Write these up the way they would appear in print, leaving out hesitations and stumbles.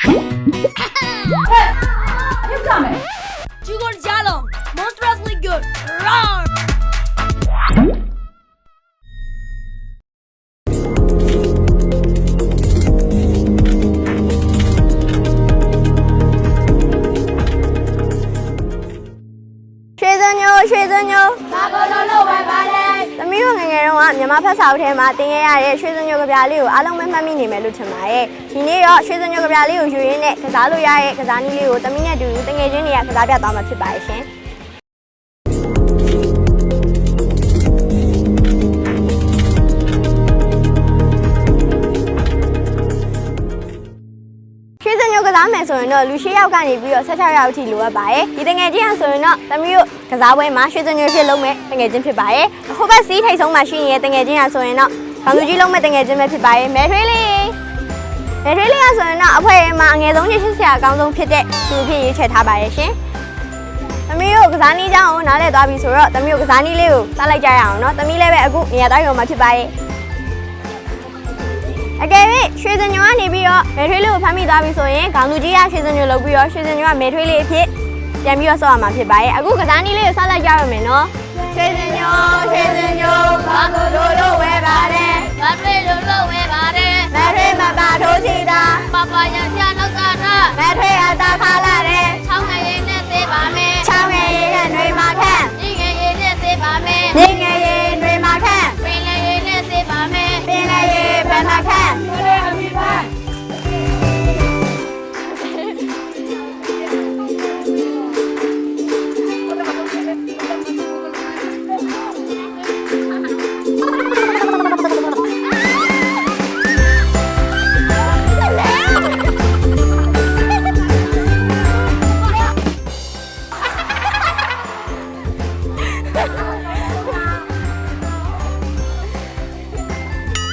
You got Jalo, monstrously good. Roar! ရွှေစွန်ညိုဘာကိုလို့ဝယ်ပါလဲသမီးတို့ငယ်ငယ်တုန်းကမြန်မာဖက်စာအုပ်ထဲမှာတင်ခဲ့ရတဲ့ရွှေစွန်ညိုကဗျာလေးကိုအားလုံးပဲမှတ်မိနေမယ်လို့ထင်ပါရဲ့ဒီနေ့တော့ရွှေစွန်ညိုကဗျာလေးကိုယူရင်းနဲ့ကစားလို့ရတဲ့ကစားနည်းလေးကိုသမီးနဲ့အတူတူတငယ်ချင်းတွေကကစားပြသွားမှာဖြစ်ပါရဲ့ရှင်ကစားမယ်ဆိုရင်တော့လူ၈ယောက်ကနေပြီးတော့16ယောက်အထိလိုအပ်ပါတယ်ဒီတငယ်ချင်းဟာဆိုရင်တော့သမီးတို့ကစားပွဲမှာရွှေစွန်ညိုဖြစ်လုံးမဲ့တငယ်ချင်းဖြစ်ပါတယ်ဟိုဘက်စီးထိတ်ဆုံးမှာရှိနေတဲ့တငယ်ချင်းဟာဆိုရင်တော့ခေါင်းစုကြီးလုံးမဲ့တငယ်ချင်းပဲဖြစ်ပါတယ်မဲထွေးလေးကဆိုရင်တော့အဖွဲ့ထဲမှာအငယ်ဆုံးရှစ်ဆရာအကောင်းဆုံးဖြစ်တဲ့သူဖြစ်ရေးချထားပါရဲ့ရှင်သမီးတို့ကစားနည်းကြောင်းကိုနားလည်သွားပြီဆိုတော့သမီးတို့ကစားနည်းလေးကိုစလိုက်ကြရအောင်နော်သမီးလည်းပဲအခုနေရာသားရုံမှာဖြစ်ပါရဲ့အကယ်၍ရွှေစံညိုကနေပြီးတော့မဲထွေးလေးကိုဖမ်းမိသွားပြီဆိုရင်ခေါင်းစုကြီးကရွှေစံညိုလုပ်ပြီးတော့ရွှေစံညိုကမဲထွေးလေးအဖြစ်ပြန်ပြီးတော့ဆော့ရမှာဖြစ်ပါရဲ့အခုကစားနည်းလေးကိုစလိုက်ကြရမယ်နော်ရွှေစံညိုဘာကိုလို့ဝဲပါတယ်ဘာထွေးလို့ဝဲပါတယ်မဲထွေးမပါထိုးချီတာပပရံပြနောက်ကတာမဲထွေးအတာခါလာတယ်ချောင်းငယ်ရေးနဲ့သေးပါမယ်ချောင်းငယ်ရေးနဲ့နှွေမှာခန့်ညီငယ်ရေးနဲ့သေးပါမယ်ညီငယ်ရေးနှွေမှာခန့်ပင်လေရေးနဲ့သေးပါမယ်ပင်လေရေးဘယ်မှာခန့်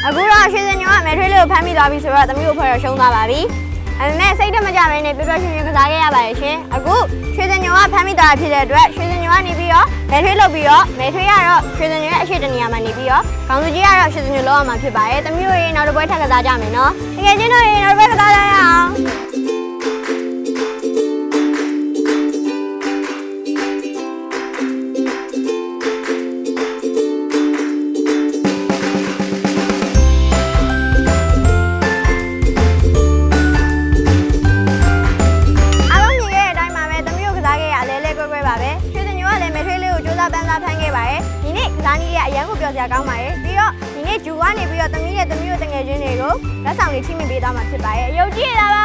အခုတော့ရွှေစံညိုကမဲထွေးလေးကိုဖမ်းမိသွားပြီဆိုတော့သမီးတို့ဖွဲ့ရရှုံးသွားပါပြီ။အဲနဲ့စိတ်တမကြဘဲနဲ့ပြပြရွှင်ရွှင်ကစားခဲ့ရပါရဲ့ရှင်။အခုရွှေစံညိုကဖမ်းမိသွားဖြစ်တဲ့အတွက်ရွှေစံညိုကနေပြီးတော့မဲထွေးလုပ်ပြီးတော့မဲထွေးကတော့ရွှေစံညိုရဲ့အရှိတနေရာမှာနေပြီးတော့ခေါင်းစုကြီးကတော့ရွှေစံညိုလောက်အောင်မှာဖြစ်ပါရဲ့။သမီးတို့ရေနောက်တစ်ပွဲထပ်ကစားကြမယ်နော်။တကယ်ချင်းတို့ရေနောက်တစ်ပွဲကစားကြရအောင်။အရန်ကိုပြောစရာကောင်းပါရဲ့ပြီးတော့ဒီနေ့ဂျူကနေပြီးတော့သမီးတို့တငယ်ချင်းတွေကိုလက်ဆောင်လေးချိမိပေးသွားမှာဖြစ်ပါရဲ့အယုတ်ကြည့်ရတာပါ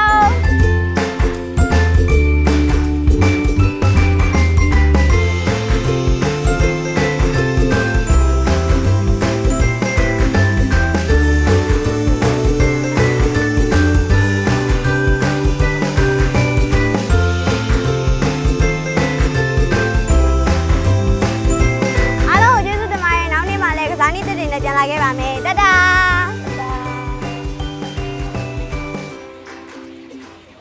ပြန်လာခဲ့ပါမယ်